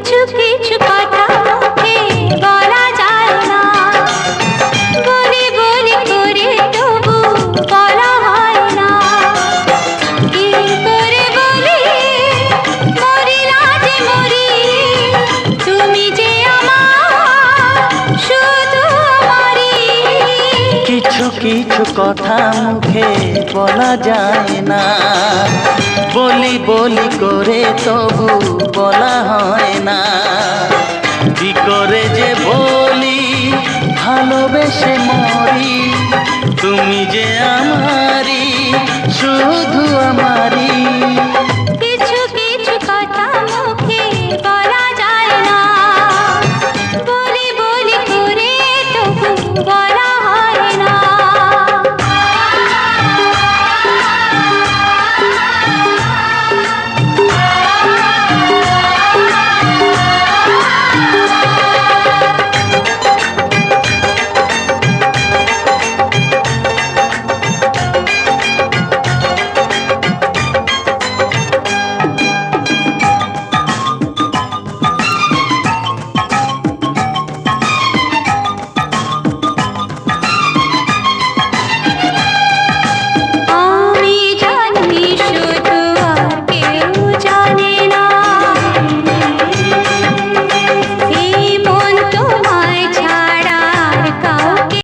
কিছু কিছু কথা মুখে বলা যায় না, বলি বলি করে তবু বলা হয় না। কি করে বলি মরি লাজে মরি, তুমি যে আমার শুধু আমারই। কিছু কিছু কথা মুখে বলা যায় না, বলি বলি করে তবু বলা হয়